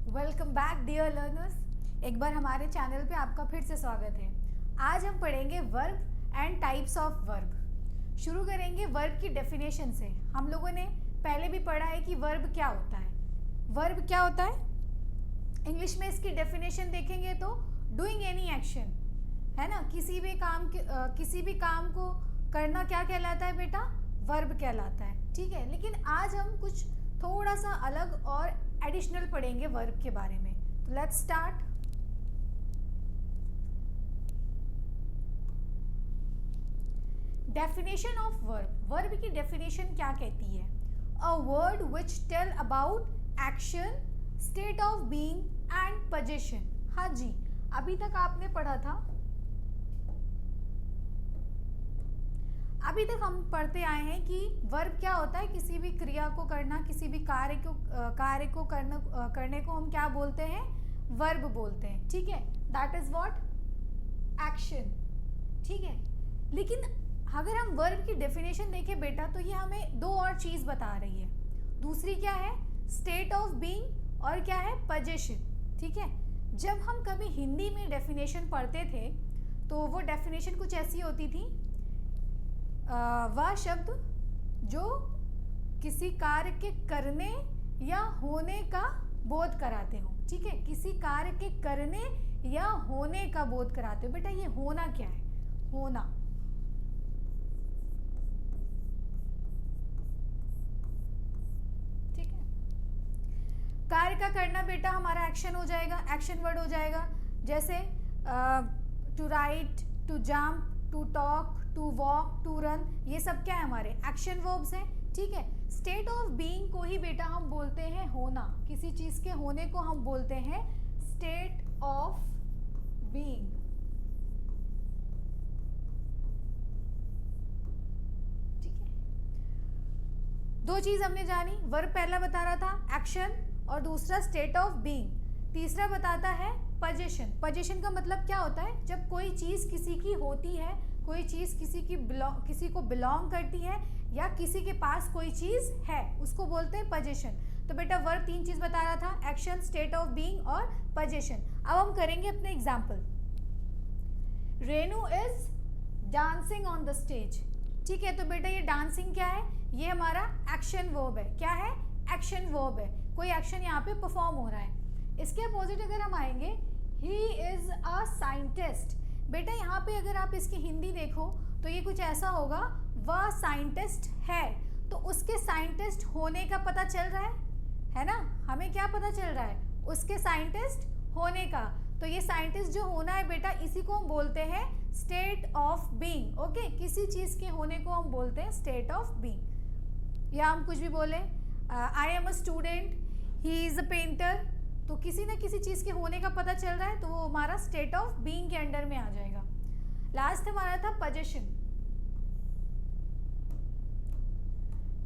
Welcome back dear learners. एक बार हमारे channel पे आपका फिर से स्वागत है। आज हम पढ़ेंगे verb and types of verb. शुरू करेंगे वर्ब की डेफिनेशन से। हम लोगों ने पहले भी पढ़ा है कि वर्ब क्या होता है। वर्ब क्या होता है? इंग्लिश में इसकी डेफिनेशन देखेंगे तो डूइंग एनी एक्शन, है ना। किसी भी काम को करना क्या कहलाता है बेटा? वर्ब कहलाता है, ठीक है। लेकिन आज हम कुछ थोड़ा सा अलग और एडिशनल पढ़ेंगे वर्ब के बारे में। तो let's start. Definition of verb. Verb की डेफिनेशन क्या कहती है? A word which tell about action, state of being and position. हाँ जी, अभी तक आपने पढ़ा था, अभी तक हम पढ़ते आए हैं कि वर्ब क्या होता है? किसी भी क्रिया को करना, किसी भी कार्य को करने को हम क्या बोलते हैं? वर्ब बोलते हैं, ठीक है। That is what? एक्शन, ठीक है। लेकिन अगर हम वर्ब की डेफिनेशन देखें बेटा, तो ये हमें दो और चीज बता रही है। दूसरी क्या है? स्टेट ऑफ बीइंग, और क्या है? पोजीशन, ठीक है। जब हम कभी हिंदी में डेफिनेशन पढ़ते थे तो वो डेफिनेशन कुछ ऐसी होती थी, वह शब्द जो किसी कार्य के करने या होने का बोध कराते हो, ठीक है। किसी कार्य के करने या होने का बोध कराते हो। बेटा ये होना क्या है? होना, ठीक है। कार्य का करना बेटा हमारा एक्शन हो जाएगा, एक्शन वर्ड हो जाएगा। जैसे to write, to jump, to talk, to walk, to run, ये सब क्या है? हमारे एक्शन वर्ब्स हैं, ठीक है। स्टेट ऑफ बीइंग को ही बेटा हम बोलते हैं होना। किसी चीज के होने को हम बोलते हैं स्टेट ऑफ बीइंग, ठीक है। दो चीज हमने जानी। वर्ब पहला बता रहा था एक्शन, और दूसरा स्टेट ऑफ बीइंग। तीसरा बताता है पोजीशन। पोजीशन का मतलब क्या होता है? जब कोई चीज किसी की होती है, कोई चीज किसी को बिलोंग करती है, या किसी के पास कोई चीज है, उसको बोलते हैं पोजीशन। तो बेटा वर्ब तीन चीज बता रहा था, एक्शन, स्टेट ऑफ बीइंग और पोजीशन। अब हम करेंगे अपने example. Renu is dancing on the stage, ठीक है। तो बेटा ये डांसिंग क्या है? ये हमारा एक्शन वर्ब है। क्या है? एक्शन वर्ब है। कोई एक्शन यहाँ पे परफॉर्म हो रहा है। इसके अपोजिट अगर हम आएंगे, ही इज अ साइंटिस्ट। बेटा यहाँ पे अगर आप इसकी हिंदी देखो तो ये कुछ ऐसा होगा, वह साइंटिस्ट है। तो उसके साइंटिस्ट होने का पता चल रहा है ना। हमें क्या पता चल रहा है? उसके साइंटिस्ट होने का। तो ये साइंटिस्ट जो होना है बेटा, इसी को हम बोलते हैं स्टेट ऑफ बीइंग, ओके। किसी चीज के होने को हम बोलते हैं स्टेट ऑफ बीइंग। या हम कुछ भी बोले, I am a student, he is a painter, तो किसी न किसी चीज के होने का पता चल रहा है, तो वो हमारा स्टेट ऑफ बीइंग के अंडर में आ जाएगा। लास्ट हमारा था position.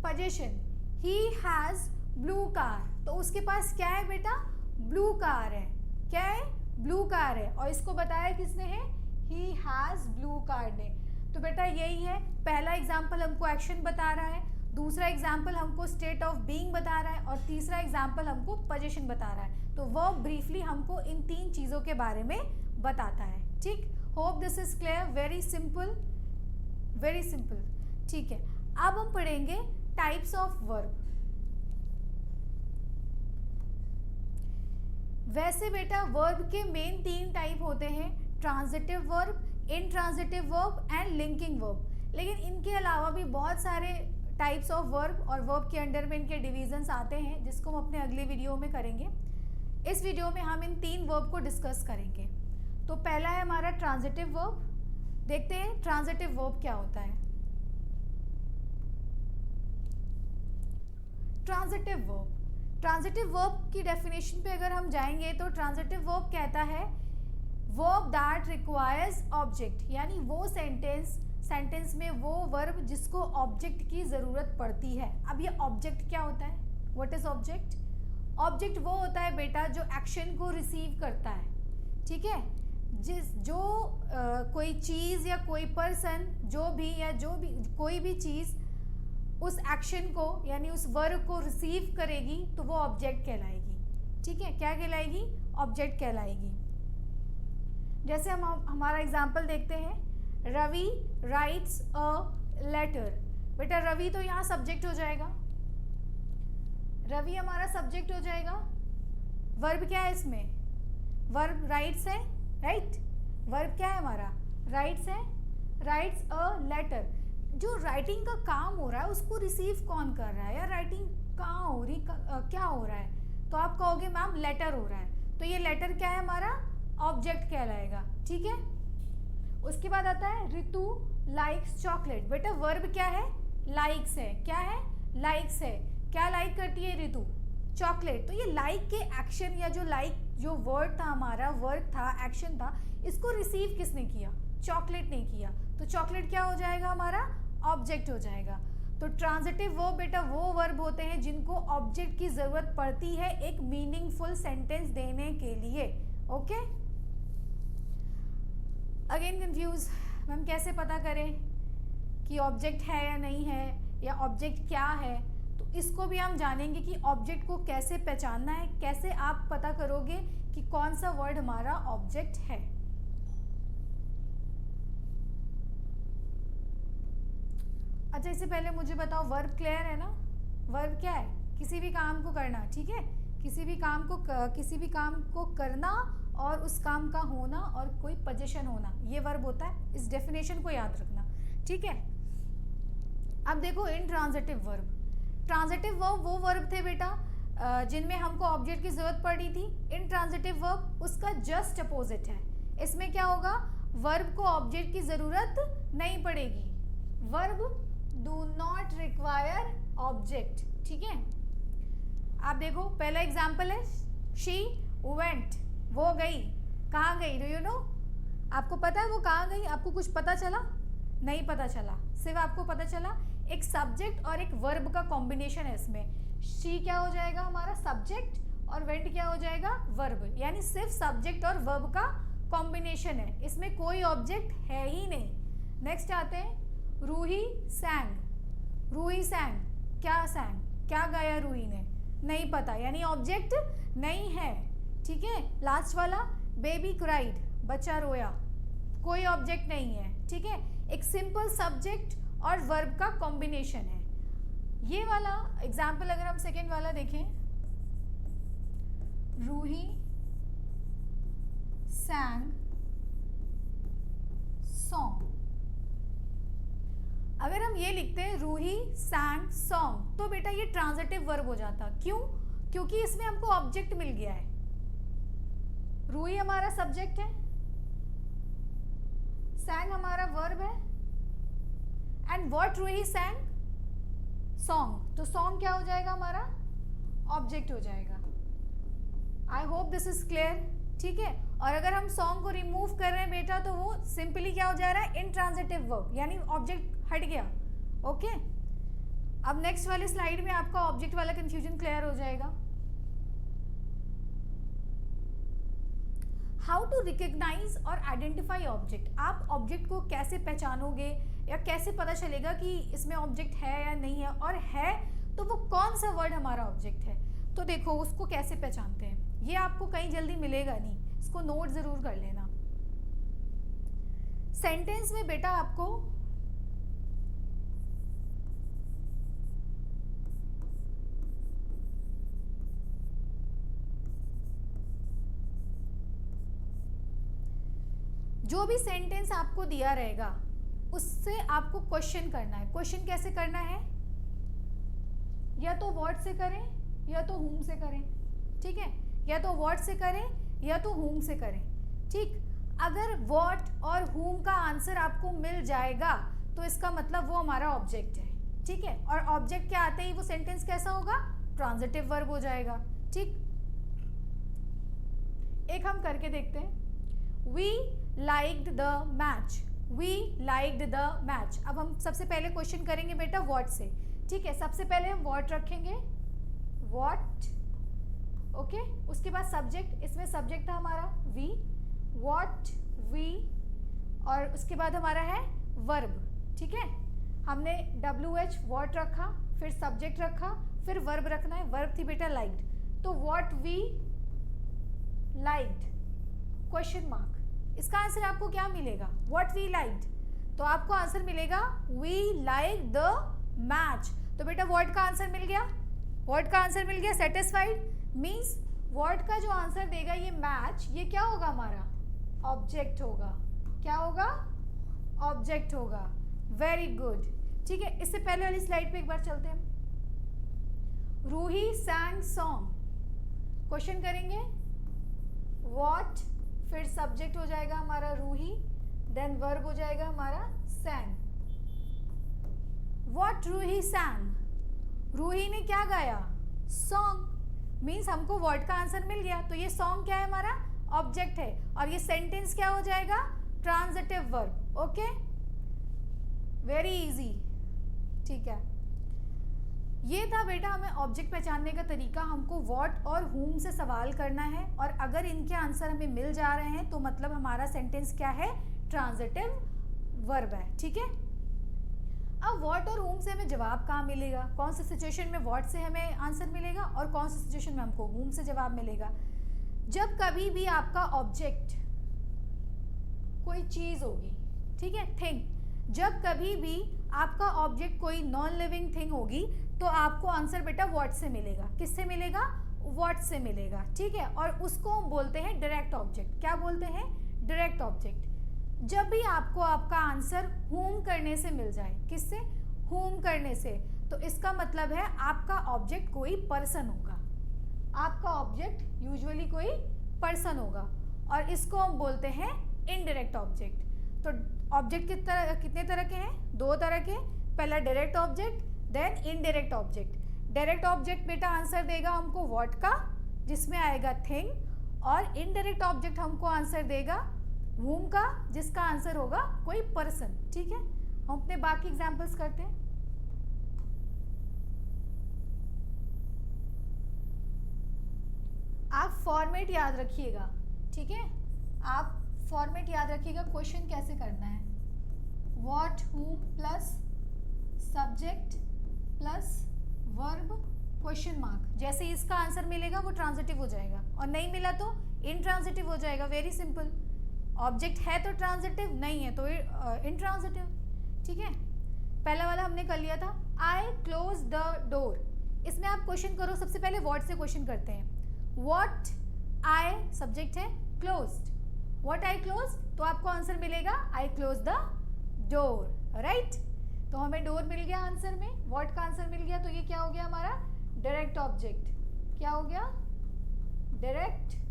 Position, he has blue car, तो उसके पास क्या है बेटा? ब्लू कार है। क्या है? ब्लू कार है। और इसको बताया किसने है? ही हैज ब्लू कार ने। तो बेटा यही है, पहला एग्जाम्पल हमको एक्शन बता रहा है, दूसरा एग्जाम्पल हमको स्टेट ऑफ बीइंग बता रहा है, और तीसरा एग्जाम्पल हमको पोजीशन बता रहा है। तो वो ब्रीफली हमको इन तीन चीज़ों के बारे में बताता है, ठीक। Hope this is clear. Very simple, very simple, ठीक है। अब हम पढ़ेंगे टाइप्स ऑफ वर्ब। वैसे बेटा वर्ब के मेन तीन टाइप होते हैं, transitive verb, intransitive verb and linking verb. लेकिन इनके अलावा भी बहुत सारे टाइप्स ऑफ वर्ब और वर्ब के अंडर में इनके डिविजन्स आते हैं, जिसको हम अपने अगले वीडियो में करेंगे। इस वीडियो में हम इन तीन वर्ब को डिस्कस करेंगे। तो पहला है हमारा ट्रांजिटिव वर्ब। देखते हैं ट्रांजिटिव वर्ब क्या होता है। ट्रांजिटिव वर्ब, ट्रांजिटिव वर्ब की डेफिनेशन पे अगर हम जाएंगे तो ट्रांजिटिव वर्ब कहता है वर्ब दैट रिक्वायर्स ऑब्जेक्ट, यानी वो सेंटेंस में वो वर्ब जिसको ऑब्जेक्ट की ज़रूरत पड़ती है। अब ये ऑब्जेक्ट क्या होता है? What is object? ऑब्जेक्ट वो होता है बेटा जो एक्शन को रिसीव करता है, ठीक है। कोई चीज़ या कोई पर्सन, जो भी कोई भी चीज़ उस एक्शन को यानी उस वर्ब को रिसीव करेगी तो वो ऑब्जेक्ट कहलाएगी, ठीक है, क्या कहलाएगी? ऑब्जेक्ट कहलाएगी। जैसे हम हमारा एग्जाम्पल देखते हैं, रवि राइट्स अ लेटर। बेटा रवि तो यहाँ सब्जेक्ट हो जाएगा, रवि हमारा सब्जेक्ट हो जाएगा। वर्ब क्या है इसमें? वर्ब राइट्स है, राइट। वर्ब क्या है हमारा? राइट्स है, राइट्स अ लेटर। जो राइटिंग का काम हो रहा है उसको रिसीव कौन कर रहा है? या राइटिंग कहाँ हो रही, क्या हो रहा है? तो आप कहोगे मैम लेटर हो रहा है, तो ये लेटर क्या है हमारा? ऑब्जेक्ट कहलाएगा, ठीक है। उसके बाद आता है रितु लाइक्स चॉकलेट। बेटा वर्ब क्या है? लाइक्स है। क्या है? लाइक्स है। क्या लाइक करती है रितु? चॉकलेट। तो ये लाइक के एक्शन या जो वर्ड था हमारा, वर्ब था, एक्शन था, इसको रिसीव किसने किया? चॉकलेट ने किया। तो चॉकलेट क्या हो जाएगा हमारा? ऑब्जेक्ट हो जाएगा। तो ट्रांजिटिव वर्ब बेटा वो वर्ब होते हैं जिनको ऑब्जेक्ट की जरूरत पड़ती है एक मीनिंगफुल सेंटेंस देने के लिए। ओके, अगेन कंफ्यूज मैम कैसे पता करें कि ऑब्जेक्ट है या नहीं है, या ऑब्जेक्ट क्या है? तो इसको भी हम जानेंगे कि ऑब्जेक्ट को कैसे पहचानना है, कैसे आप पता करोगे कि कौन सा वर्ड हमारा ऑब्जेक्ट है। अच्छा, इससे पहले मुझे बताओ वर्ब क्लियर है ना? वर्ब क्या है? किसी भी काम को करना, ठीक है। किसी भी काम को करना और उस काम का होना और कोई पोजीशन होना, ये वर्ब होता है। इस डेफिनेशन को याद रखना, ठीक है। अब देखो इनट्रांजिटिव वर्ब। ट्रांजिटिव वर्ब वो वर्ब थे बेटा जिनमें हमको ऑब्जेक्ट की जरूरत पड़ी थी। इनट्रांजिटिव वर्ब उसका जस्ट अपोजिट है। इसमें क्या होगा? वर्ब को ऑब्जेक्ट की जरूरत नहीं पड़ेगी। Verb do not require object, ठीक है। आप देखो पहला एग्जाम्पल है शी वेंट, वो गई। कहाँ गई? Do you know? आपको पता है वो कहाँ गई? आपको कुछ पता चला? नहीं पता चला। सिर्फ आपको पता चला एक सब्जेक्ट और एक वर्ब का कॉम्बिनेशन है इसमें। शी क्या हो जाएगा हमारा? सब्जेक्ट, और वेंट क्या हो जाएगा? वर्ब। यानी सिर्फ सब्जेक्ट और वर्ब का कॉम्बिनेशन है, इसमें कोई ऑब्जेक्ट है ही नहीं। नेक्स्ट आते हैं रूही सैंग। रूही सैंग, क्या सैंग? क्या गाया रूही ने? नहीं पता, यानी ऑब्जेक्ट नहीं है, ठीक है। लास्ट वाला बेबी क्राइड, बच्चा रोया, कोई ऑब्जेक्ट नहीं है, ठीक है। एक सिंपल सब्जेक्ट और वर्ब का कॉम्बिनेशन है। ये वाला एग्जाम्पल अगर हम सेकेंड वाला देखें, रूही सैंग सॉन्ग। अगर हम ये लिखते हैं रूही सैंग सॉन्ग, तो बेटा ये ट्रांजिटिव वर्ब हो जाता। क्यों? क्योंकि इसमें हमको ऑब्जेक्ट मिल गया है। रूही हमारा सब्जेक्ट है, सैंग हमारा वर्ब है, and what Ruhi sang? Song. तो सॉन्ग क्या हो जाएगा हमारा? ऑब्जेक्ट हो जाएगा। I hope this is clear, ठीक है। और अगर हम सॉन्ग को रिमूव कर रहे हैं बेटा, तो वो सिंपली क्या हो जा रहा है? इनट्रांजिटिव वर्ब, यानी ऑब्जेक्ट हट गया। ओके, अब नेक्स्ट वाली स्लाइड में आपका ऑब्जेक्ट वाला कंफ्यूजन क्लियर हो जाएगा। हाउ टू रिकग्नाइज और आइडेंटिफाई ऑब्जेक्ट। आप ऑब्जेक्ट को कैसे पहचानोगे या कैसे पता चलेगा कि इसमें ऑब्जेक्ट है या नहीं है, और है तो वो कौन सा वर्ड हमारा ऑब्जेक्ट है? तो देखो उसको कैसे पहचानते हैं, ये आपको कहीं जल्दी मिलेगा नहीं, इसको नोट जरूर कर लेना। सेंटेंस में बेटा आपको जो भी सेंटेंस आपको दिया रहेगा उससे आपको क्वेश्चन करना है। क्वेश्चन कैसे करना है? या तो व्हाट से करें या तो whom से करें, ठीक है। या तो व्हाट से करें या तो whom से करें, ठीक। अगर व्हाट और whom का आंसर आपको मिल जाएगा तो इसका मतलब वो हमारा ऑब्जेक्ट है, ठीक है। और ऑब्जेक्ट के आते ही वो सेंटेंस कैसा होगा? ट्रांजिटिव वर्ब हो जाएगा, ठीक। एक हम करके देखते हैं। We liked the match. We liked the match. अब हम सबसे पहले क्वेश्चन करेंगे बेटा what से, ठीक है। सबसे पहले हम what रखेंगे, what, ओके। उसके बाद सब्जेक्ट, इसमें सब्जेक्ट था हमारा we, what we, और उसके बाद हमारा है वर्ब, ठीक है। हमने WH what रखा, फिर सब्जेक्ट रखा, फिर वर्ब रखना है। वर्ब थी बेटा liked, तो what we liked question mark, इसका आंसर आपको क्या मिलेगा? व्हाट वी लाइक्ड, तो आपको आंसर मिलेगा वी लाइक द मैच। तो बेटा व्हाट का आंसर मिल गया, व्हाट का आंसर मिल गया, सेटिस्फाइड मीन्स व्हाट का जो आंसर देगा ये मैच, ये क्या होगा हमारा? ऑब्जेक्ट होगा। क्या होगा? ऑब्जेक्ट होगा। Very good. ठीक है, इससे पहले वाली स्लाइड पे एक बार चलते हैं। रूही सैंग सॉन्ग, क्वेश्चन करेंगे व्हाट, फिर सब्जेक्ट हो जाएगा हमारा रूही, देन वर्ब हो जाएगा हमारा sang. What Ruhi sang, Ruhi ने क्या गाया? सॉन्ग। मीन्स हमको वर्ड का आंसर मिल गया, तो ये सॉन्ग क्या है हमारा? ऑब्जेक्ट है, और ये सेंटेंस क्या हो जाएगा? Transitive verb. Okay, very easy. ठीक है, ये था बेटा हमें ऑब्जेक्ट पहचानने का तरीका। हमको व्हाट और whom से सवाल करना है, और अगर इनके आंसर हमें मिल जा रहे हैं तो मतलब हमारा सेंटेंस क्या है? ट्रांजिटिव वर्ब है। ठीक है, अब व्हाट और whom से हमें जवाब कहाँ मिलेगा? कौन सी सिचुएशन में व्हाट से हमें आंसर मिलेगा और कौन सी सिचुएशन में हमको whom से जवाब मिलेगा? जब कभी भी आपका ऑब्जेक्ट कोई चीज होगी, ठीक है, थिंग, जब कभी भी आपका ऑब्जेक्ट कोई नॉन लिविंग थिंग होगी तो आपको आंसर बेटा व्हाट से मिलेगा। किससे मिलेगा? व्हाट से मिलेगा। ठीक है, और उसको हम बोलते हैं डायरेक्ट ऑब्जेक्ट। क्या बोलते हैं? Direct object. जब भी आपको आपका आंसर whom करने से मिल जाए, किससे? whom करने से, तो इसका मतलब है आपका ऑब्जेक्ट कोई पर्सन होगा। आपका ऑब्जेक्ट यूजुअली कोई पर्सन होगा, और इसको हम बोलते हैं इनडायरेक्ट ऑब्जेक्ट। तो ऑब्जेक्ट कितने तरह के हैं? 2 तरह के। पहला direct object, then indirect object. Direct object बेटा आंसर देगा हमको व्हाट का, जिसमें आएगा थिंग, और इनडायरेक्ट ऑब्जेक्ट हमको आंसर देगा whom का, जिसका आंसर होगा कोई पर्सन। ठीक है, हम अपने बाकी एग्जांपल्स करते हैं। आप फॉर्मेट याद रखिएगा। ठीक है, आप फॉर्मेट याद रखिएगा। क्वेश्चन कैसे करना है? What, whom plus subject plus verb question mark. जैसे इसका आंसर मिलेगा वो ट्रांजिटिव हो जाएगा, और नहीं मिला तो इनट्रांजिटिव हो जाएगा। Very simple. ऑब्जेक्ट है तो ट्रांजिटिव, नहीं है तो इनट्रांजिटिव। ठीक है, पहला वाला हमने कर लिया था। आई क्लोज द डोर, इसमें आप क्वेश्चन करो। सबसे पहले व्हाट से क्वेश्चन करते हैं। व्हाट आई सब्जेक्ट है, क्लोज्ड, व्हाट आई क्लोज, तो आपको आंसर मिलेगा आई क्लोज द डोर। राइट, तो हमें डोर मिल गया आंसर में, व्हाट का आंसर मिल गया, तो ये क्या हो गया हमारा? Direct object. क्या हो गया? Direct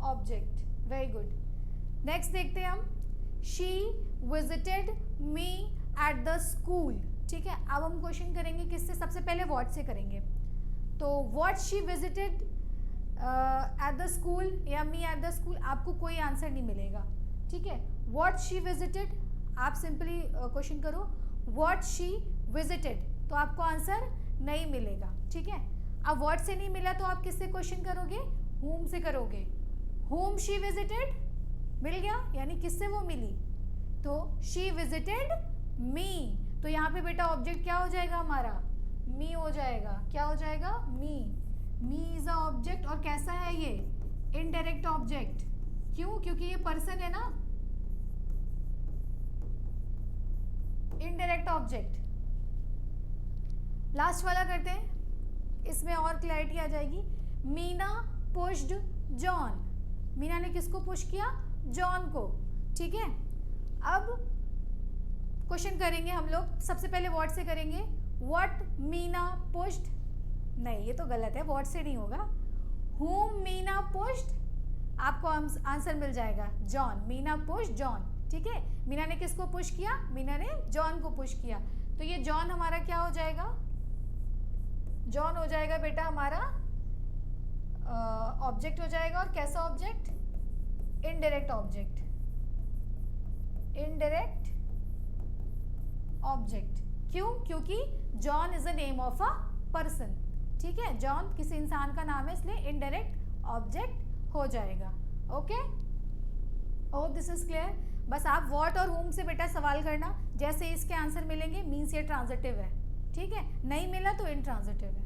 object. Very good. Next देखते हैं हम। She visited me at the school. ठीक है, अब हम क्वेश्चन करेंगे किससे? सबसे पहले व्हाट से करेंगे। तो what she visited at the school या मी एट द स्कूल, आपको कोई आंसर नहीं मिलेगा। ठीक है, व्हाट शी विजिटेड, आप सिंपली क्वेश्चन करो व्हाट शी विजिटेड, तो आपको आंसर नहीं मिलेगा। ठीक है, अब व्हाट से नहीं मिला तो आप किससे क्वेश्चन करोगे? whom से करोगे। whom शी विजिटेड मिल गया, यानी किससे वो मिली, तो शी विजिटेड मी, तो यहाँ पे बेटा ऑब्जेक्ट क्या हो जाएगा हमारा? मी हो जाएगा। क्या हो जाएगा? मी। मी इज अ ऑब्जेक्ट, और कैसा है ये? Indirect object. क्यों? क्योंकि ये पर्सन है ना, इनडायरेक्ट ऑब्जेक्ट। लास्ट वाला करते हैं, इसमें और क्लैरिटी आ जाएगी। मीना पुश्ड जॉन, मीना ने किसको पुश किया? जॉन को। ठीक है, अब क्वेश्चन करेंगे हम लोग। सबसे पहले व्हाट से करेंगे। व्हाट मीना पुश्ड, नहीं ये तो गलत है, व्हाट से नहीं होगा। whom मीना पुश्ड, आपको आंसर मिल जाएगा जॉन। Meena push John. ठीक है, मीना ने किसको पुश किया? मीना ने जॉन को पुश किया, तो ये जॉन हमारा क्या हो जाएगा? जॉन हो जाएगा बेटा हमारा ऑब्जेक्ट हो जाएगा। और कैसा object? Indirect object. Indirect object. क्यों? क्योंकि John is a name of a person. ठीक है, जॉन किसी इंसान का नाम है, इसलिए इनडायरेक्ट ऑब्जेक्ट हो जाएगा। Okay, hope this is clear. बस आप व्हाट और whom से बेटा सवाल करना, जैसे इसके आंसर मिलेंगे मीन्स ये ट्रांजिटिव है। ठीक है, नहीं मिला तो इनट्रांजिटिव है।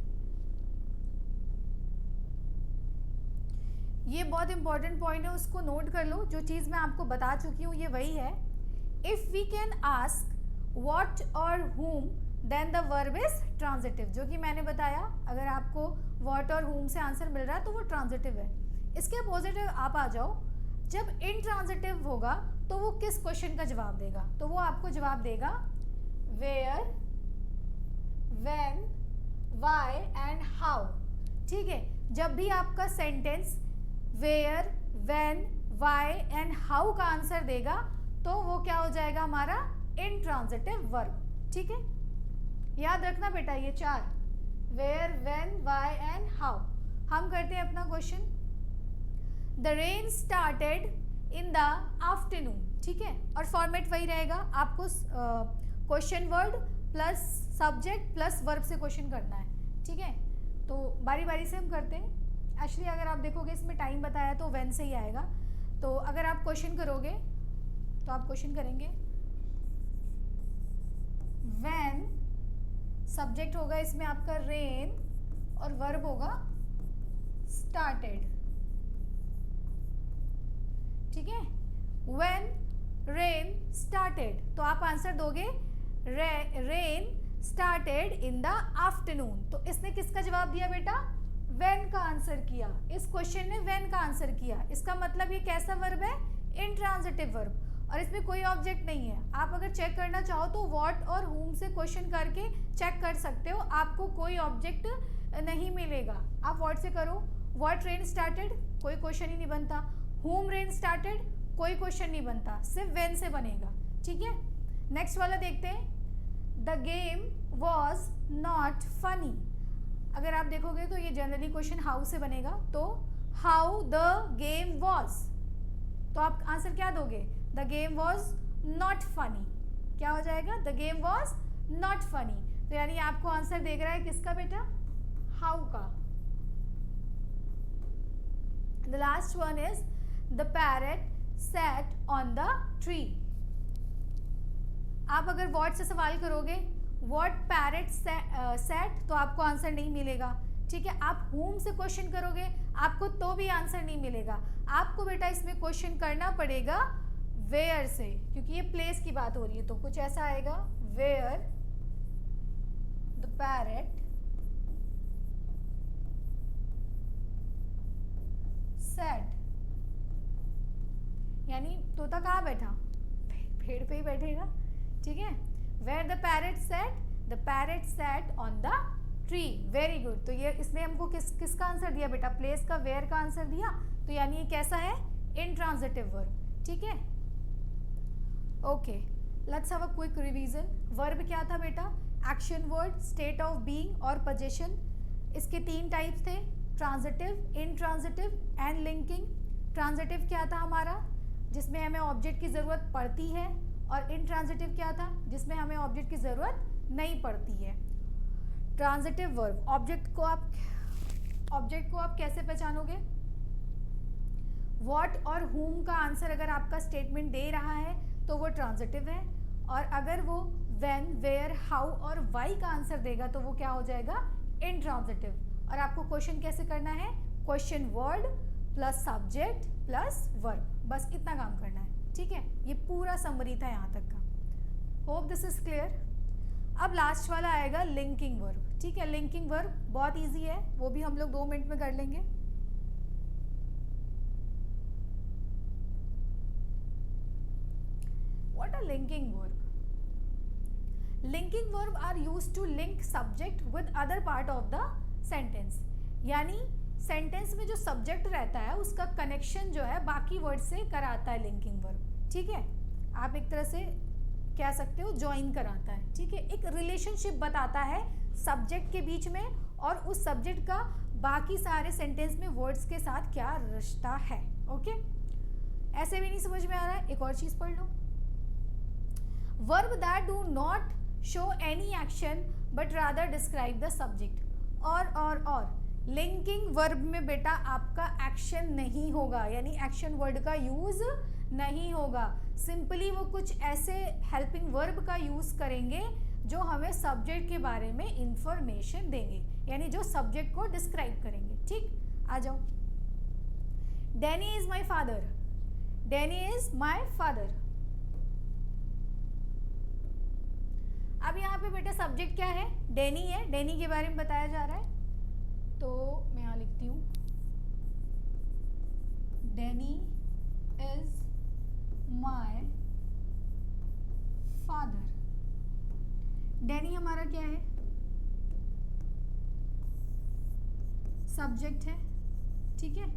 ये बहुत इंपॉर्टेंट पॉइंट है, उसको नोट कर लो। जो चीज़ मैं आपको बता चुकी हूँ ये वही है। If we can ask what और whom then the verb is transitive, जो कि मैंने बताया। अगर आपको व्हाट और whom से आंसर मिल रहा है तो वो ट्रांजिटिव है। इसके अपोजिट आप आ जाओ, जब इंट्रांजिटिव होगा तो वो किस क्वेश्चन का जवाब देगा? तो वो आपको जवाब देगा where, when, why and how. ठीक है, जब भी आपका sentence where, when, why and how का आंसर देगा तो वो क्या हो जाएगा? हमारा इंट्रांजिटिव वर्ब। ठीक है, याद रखना बेटा ये चार, where, when, why and how. हम करते हैं अपना question. The rain started in the afternoon. ठीक है, और फॉर्मेट वही रहेगा, आपको question word plus subject plus verb से क्वेश्चन करना है। ठीक है, तो बारी बारी से हम करते हैं। एक्चुअली अगर आप देखोगे इसमें टाइम बताया तो व्हेन से ही आएगा। तो अगर आप क्वेश्चन करोगे तो आप क्वेश्चन करेंगे व्हेन, सब्जेक्ट होगा इसमें आपका रेन और वर्ब होगा स्टार्टेड। ठीक है, व्हेन रेन स्टार्टेड, तो आप आंसर दोगे rain started in the afternoon. तो इसने किसका जवाब दिया बेटा? व्हेन का आंसर किया। इस क्वेश्चन ने व्हेन का आंसर किया। इसका मतलब ये कैसा वर्ब है? इंट्रांजिटिव वर्ब, और इसमें कोई ऑब्जेक्ट नहीं है। आप अगर चेक करना चाहो तो व्हाट और whom से क्वेश्चन करके चेक कर सकते हो, आपको कोई ऑब्जेक्ट नहीं मिलेगा। आप व्हाट से करो, व्हाट रेन स्टार्टेड, कोई क्वेश्चन ही नहीं बनता। whom रेन स्टार्टेड, कोई क्वेश्चन नहीं बनता, सिर्फ व्हेन से बनेगा। ठीक है, नेक्स्ट वाला देखते हैं। The game was not funny. अगर आप देखोगे तो ये जनरली क्वेश्चन हाउ से बनेगा, तो हाउ द गेम वॉज, तो आप आंसर क्या दोगे? The game was not funny. क्या हो जाएगा? The game was not funny. तो यानी आपको आंसर देख रहा है किसका बेटा? हाउ का। The last one is the parrot sat on the tree. आप अगर व्हाट से सवाल करोगे, व्हाट पैरेट सैट, तो आपको आंसर नहीं मिलेगा। ठीक है, आप whom से क्वेश्चन करोगे आपको तो भी आंसर नहीं मिलेगा। आपको बेटा इसमें क्वेश्चन करना पड़ेगा वेयर से, क्योंकि ये प्लेस की बात हो रही है। तो कुछ ऐसा आएगा, वेयर द पैरेट सैट, यानी तोता कहाँ बैठा? पेड़ पे ही बैठेगा। ठीक है, where the parrot sat, the parrot sat on the tree. Very good. तो ये इसने हमको किसका आंसर दिया बेटा? प्लेस का, वेयर का आंसर दिया। तो यानी ये कैसा है? Intransitive verb. ठीक है, okay, let's have a quick revision. Verb क्या था बेटा? Action word, state of being और पोजीशन। इसके तीन टाइप्स थे, transitive, intransitive and linking. Transitive क्या था हमारा? जिसमें हमें ऑब्जेक्ट की ज़रूरत पड़ती है, और इनट्रांजिटिव क्या था? जिसमें हमें ऑब्जेक्ट की ज़रूरत नहीं पड़ती है। ट्रांजिटिव वर्ब, ऑब्जेक्ट को आप कैसे पहचानोगे? व्हाट और whom का आंसर अगर आपका स्टेटमेंट दे रहा है तो वो ट्रांजिटिव है, और अगर वो व्हेन, वेयर, हाउ और वाई का आंसर देगा तो वो क्या हो जाएगा? इनट्रांजिटिव। और आपको क्वेश्चन कैसे करना है? Question word plus subject plus verb, बस इतना काम करना है। ठीक है, ये पूरा समरी था यहाँ तक का। Hope this is clear. अब लास्ट वाला आएगा लिंकिंग वर्ब। ठीक है, लिंकिंग वर्ब बहुत इजी है, वो भी हम लोग 2 मिनट में कर लेंगे। What are linking verb? Linking verb are used to link subject with other part of the sentence. यानी सेंटेंस में जो सब्जेक्ट रहता है उसका कनेक्शन जो है बाकी वर्ड से कराता है लिंकिंग वर्ब। ठीक है, आप एक तरह से कह सकते हो ज्वाइन कराता है। ठीक है, एक रिलेशनशिप बताता है सब्जेक्ट के बीच में और उस सब्जेक्ट का बाकी सारे सेंटेंस में वर्ड्स के साथ क्या रिश्ता है। ओके, ऐसे भी नहीं समझ में आ रहा है? एक और चीज पढ़ लो। Verb that do not show any action but rather describe the subject. और लिंकिंग वर्ब में बेटा आपका एक्शन नहीं होगा, यानी एक्शन वर्ड का यूज नहीं होगा। सिंपली वो कुछ ऐसे हेल्पिंग वर्ब का यूज करेंगे जो हमें सब्जेक्ट के बारे में इंफॉर्मेशन देंगे, यानी जो सब्जेक्ट को डिस्क्राइब करेंगे। ठीक, आ जाओ। Danny is my father, Danny is my father. अब यहाँ पे बेटा सब्जेक्ट क्या है, डैनी है, डैनी के बारे में बताया जा रहा है, तो मैं यहाँ लिखती हूँ Danny is my father. Danny हमारा क्या है, सब्जेक्ट है, ठीक है।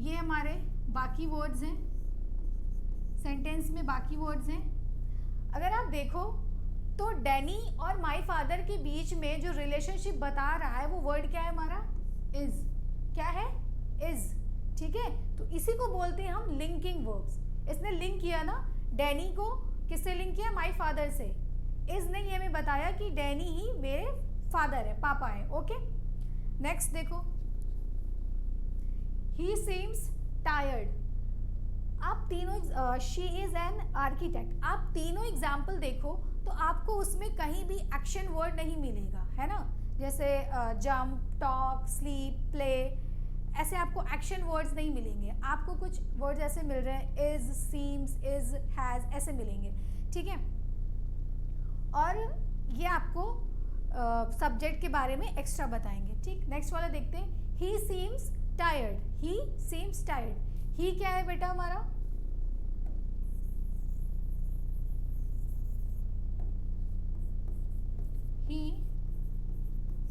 ये हमारे बाकी वर्ड्स हैं, सेंटेंस में बाकी वर्ड्स हैं। अगर आप देखो तो डैनी और माई फादर के बीच में जो रिलेशनशिप बता रहा है वो वर्ड क्या है हमारा, इज। क्या है, इज, ठीक है। तो इसी को बोलते हैं हम लिंकिंग वर्ब्स। इसने लिंक किया ना, डैनी को किससे लिंक किया, माई फादर से। इज ने ये हमें बताया कि डैनी ही मेरे फादर है, पापा है, ओके। नेक्स्ट देखो, ही सीम्स टायर्ड। आप तीनों, शी इज एन आर्किटेक्ट, आप तीनों एग्जाम्पल देखो तो आपको उसमें कहीं भी एक्शन वर्ड नहीं मिलेगा, है ना। जैसे जंप, टॉक, स्लीप, प्ले, ऐसे आपको एक्शन वर्ड्स नहीं मिलेंगे। आपको कुछ वर्ड्स ऐसे मिल रहे हैं, इज, सीम्स, इज, हैज, ऐसे मिलेंगे, ठीक है। और ये आपको सब्जेक्ट के बारे में एक्स्ट्रा बताएंगे, ठीक। नेक्स्ट वाला देखते हैं, he seems tired, he seems tired. He क्या है बेटा हमारा, he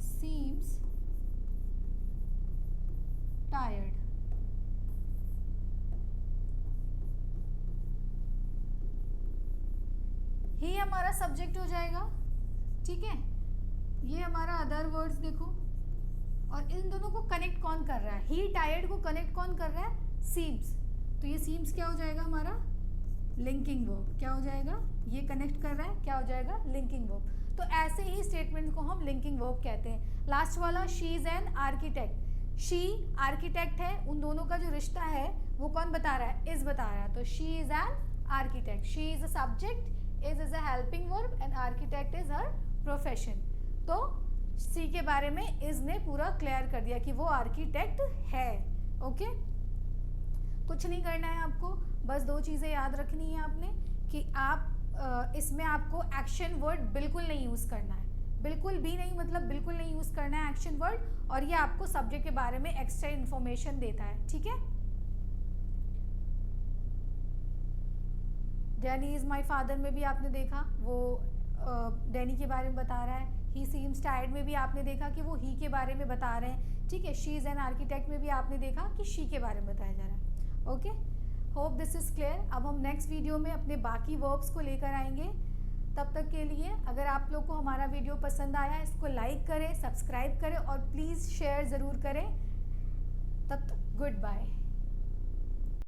seems tired। ही हमारा सब्जेक्ट हो जाएगा, ठीक है। ये हमारा अदर वर्ड्स देखो, और इन दोनों को कनेक्ट कौन कर रहा है, ही टायर्ड को कनेक्ट कौन कर रहा है, सीम्स। तो ये सीम्स क्या हो जाएगा हमारा, लिंकिंग वर्ब। क्या हो जाएगा, ये कनेक्ट कर रहा है, क्या हो जाएगा, लिंकिंग वर्ब। तो ऐसे ही स्टेटमेंट को हम लिंकिंग वर्ब कहते हैं। लास्ट वाला, she is an architect. She architect है, उन दोनों का जो रिश्ता है वो कौन बता रहा है, इज बता रहा है। तो she is an architect, she is a subject, is a helping verb and architect is her profession. तो सी के बारे में इज ने पूरा क्लियर कर दिया कि वो आर्किटेक्ट है, ओके। कुछ नहीं करना है आपको, बस दो चीज़ें याद रखनी है आपने कि आप इसमें आपको एक्शन वर्ड बिल्कुल नहीं यूज़ करना है, बिल्कुल भी नहीं, मतलब बिल्कुल नहीं यूज़ करना है एक्शन वर्ड, और ये आपको सब्जेक्ट के बारे में एक्स्ट्रा इन्फॉर्मेशन देता है, ठीक है। डैनी इज़ माई फादर में भी आपने देखा वो डैनी के बारे में बता रहा है। ही सीम्स टायर्ड में भी आपने देखा कि वो ही के बारे में बता रहे हैं, ठीक है। शी इज़ एन आर्किटेक्ट में भी आपने देखा कि शी के बारे में बताया जा रहा है, okay. Hope this is clear. अब हम नेक्स्ट वीडियो में अपने बाकी वर्ब्स को लेकर आएंगे। तब तक के लिए अगर आप लोग को हमारा वीडियो पसंद आया, इसको लाइक करें, सब्सक्राइब करें और प्लीज़ शेयर ज़रूर करें। तब तक गुड बाय।